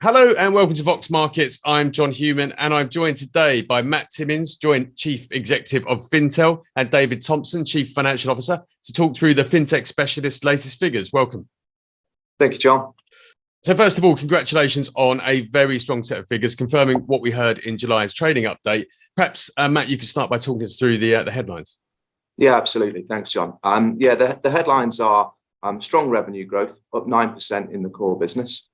Hello and welcome to Vox Markets. I'm John Hewman and I'm joined today by Matt Timmins, Joint Chief Executive of Fintel, and David Thompson, Chief Financial Officer, to talk through the fintech specialist's latest figures. Welcome. Thank you, John. So first of all, congratulations on a very strong set of figures, confirming what we heard in July's trading update. Perhaps, Matt, you could start by talking us through the headlines. Yeah, absolutely. Thanks, John. The headlines are strong revenue growth, up 9% in the core business.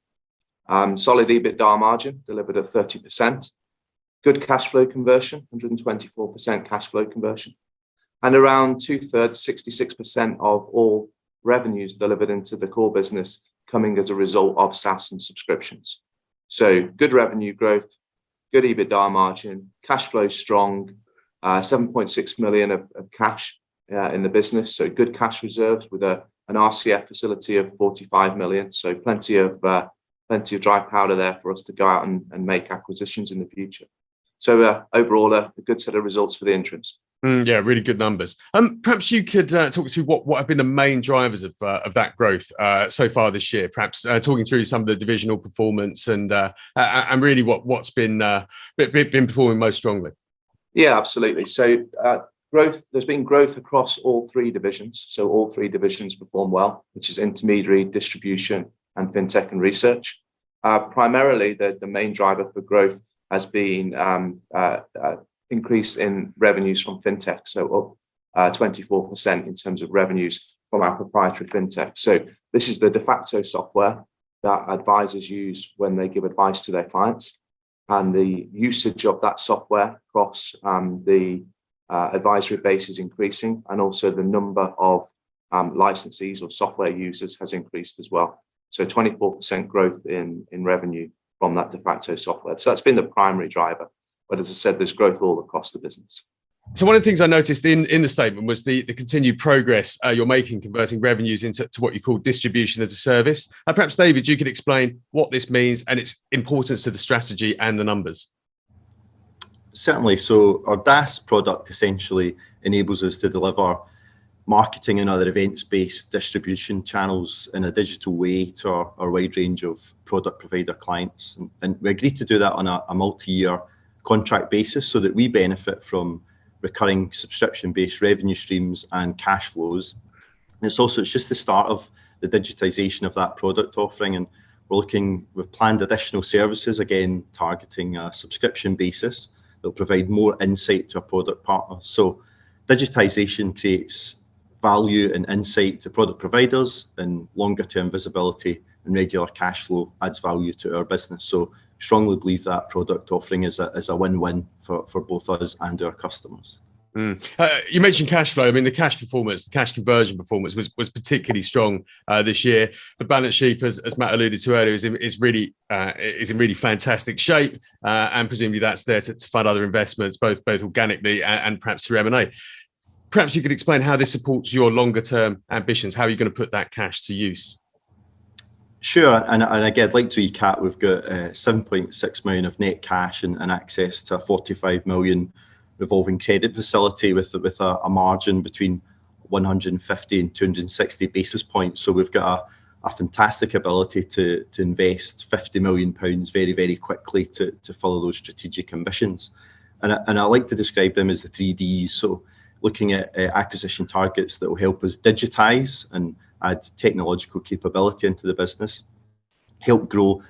Solid EBITDA margin delivered at 30%, good cash flow conversion, 124% cash flow conversion, and around 2/3, 66% of all revenues delivered into the core business coming as a result of SaaS and subscriptions. So good revenue growth, good EBITDA margin, cash flow strong, 7.6 million of cash in the business. So good cash reserves with an RCF facility of 45 million. So plenty of dry powder there for us to go out and make acquisitions in the future. So overall, a good set of results for the interims. Yeah, really good numbers. Perhaps you could talk us through what have been the main drivers of that growth so far this year. Perhaps talking through some of the divisional performance and really what's been performing most strongly. Yeah, absolutely. So growth. There's been growth across all three divisions. So all three divisions perform well, which is intermediary, distribution, and fintech and research. Primarily, the main driver for growth has been increase in revenues from fintech, so up 24% in terms of revenues from our proprietary fintech. So this is the de facto software that advisors use when they give advice to their clients, and the usage of that software across the advisory base is increasing, and also the number of licensees or software users has increased as well. So 24% growth in revenue from that de facto software. So that's been the primary driver. But as I said, there's growth all across the business. So one of the things I noticed in the statement was the continued progress you're making converting revenues into what you call distribution as a service. Perhaps, David, you could explain what this means and its importance to the strategy and the numbers. Certainly. So our DaaS product essentially enables us to deliver marketing and other events-based distribution channels in a digital way to our wide range of product provider clients. And we agreed to do that on a multi-year contract basis so that we benefit from recurring subscription-based revenue streams and cash flows. And it's just the start of the digitisation of that product offering. And we've planned additional services, again, targeting a subscription basis that will provide more insight to our product partners. So digitisation creates value and insight to product providers, and longer term visibility and regular cash flow adds value to our business. So strongly believe that product offering is a win-win for both us and our customers. You mentioned cash flow. I mean, the cash performance, the cash conversion performance was particularly strong this year. The balance sheet, as Matt alluded to earlier, is in really fantastic shape, and presumably that's there to fund other investments, both organically and perhaps through M&A. Perhaps you could explain how this supports your longer term ambitions. How are you going to put that cash to use? Sure, and again, I'd like to recap. We've got 7.6 million of net cash and access to a 45 million revolving credit facility with a margin between 150 and 260 basis points. So we've got a fantastic ability to invest 50 million pounds very, very quickly to follow those strategic ambitions. And I like to describe them as the 3Ds. So looking at acquisition targets that will help us digitize and add technological capability into the business, help grow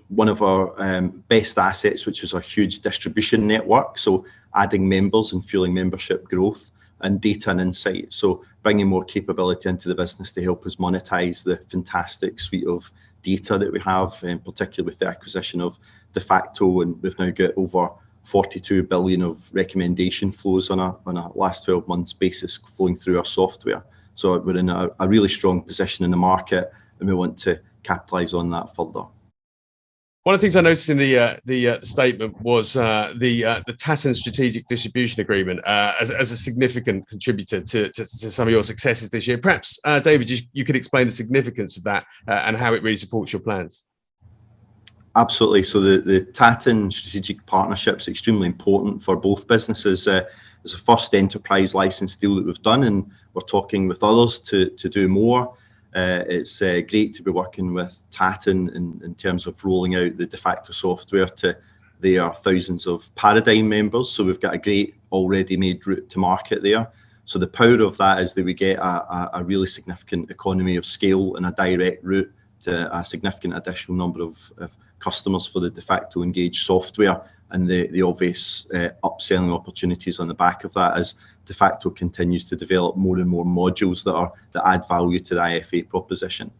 one of our best assets, which is a huge distribution network. So adding members and fueling membership growth, and data and insight. So bringing more capability into the business to help us monetize the fantastic suite of data that we have, particularly with the acquisition of De Facto. And we've now got over 42 billion of recommendation flows on a last 12 months basis flowing through our software. So we're in a really strong position in the market, and we want to capitalize on that further. One of the things I noticed in the statement was the Tatton Strategic Distribution agreement as a significant contributor to some of your successes this year. Perhaps, David, you could explain the significance of that and how it really supports your plans. Absolutely. So the Tatton Strategic Partnership is extremely important for both businesses. It's the first enterprise license deal that we've done, and we're talking with others to do more. It's great to be working with Tatton in terms of rolling out the de facto software to their thousands of Paradigm members. So we've got a great already made route to market there. So the power of that is that we get a really significant economy of scale and a direct route to a significant additional number of customers for the de facto engaged software, and the obvious upselling opportunities on the back of that as de facto continues to develop more and more modules that add value to the IFA proposition.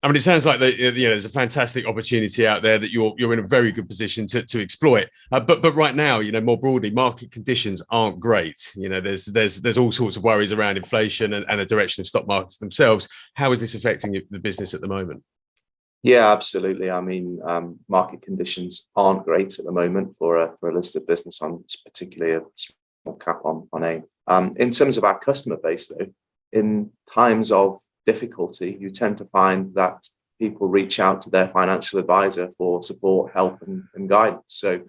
I mean, it sounds like there's a fantastic opportunity out there that you're in a very good position to exploit. But right now, more broadly, market conditions aren't great. There's all sorts of worries around inflation and the direction of stock markets themselves. How is this affecting the business at the moment? Yeah, absolutely. I mean, market conditions aren't great at the moment for a listed business, on particularly a small cap on AIM. In terms of our customer base, though, in times of difficulty, you tend to find that people reach out to their financial advisor for support, help, and guidance. So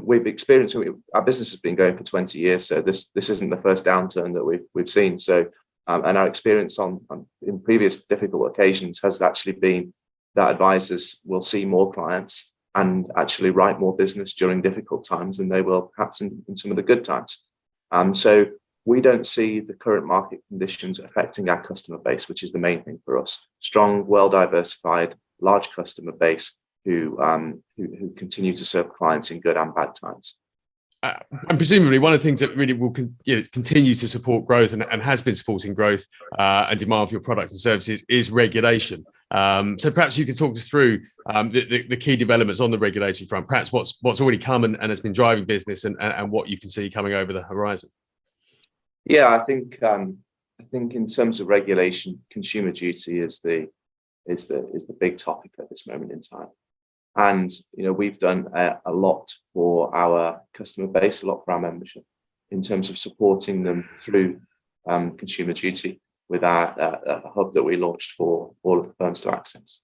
we've experienced, our business has been going for 20 years, so this isn't the first downturn that we've seen. So and our experience in previous difficult occasions has actually been that advisors will see more clients and actually write more business during difficult times than they will perhaps in some of the good times. So we don't see the current market conditions affecting our customer base, which is the main thing for us. Strong, well-diversified, large customer base who continue to serve clients in good and bad times. And presumably one of the things that really will continue to support growth and has been supporting growth and demand for your products and services is regulation. So perhaps you can talk us through the key developments on the regulatory front, perhaps what's already come and has been driving business and what you can see coming over the horizon. Yeah, I think in terms of regulation, consumer duty is the big topic at this moment in time. And we've done a lot for our customer base, a lot for our membership, in terms of supporting them through consumer duty with our hub that we launched for all of the firms to access.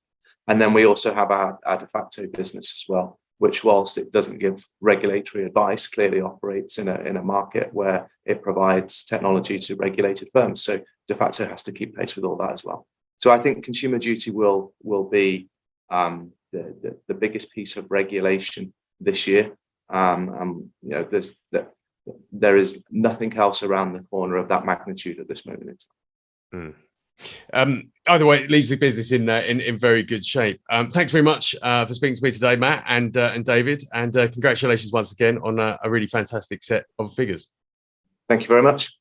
And then we also have our de facto business as well, which, whilst it doesn't give regulatory advice, clearly operates in a market where it provides technology to regulated firms. So de facto has to keep pace with all that as well. So I think consumer duty will be the biggest piece of regulation this year. There is nothing else around the corner of that magnitude at this moment in time. Either way, it leaves the business in very good shape. Thanks very much for speaking to me today, Matt and David, and congratulations once again on a really fantastic set of figures. Thank you very much.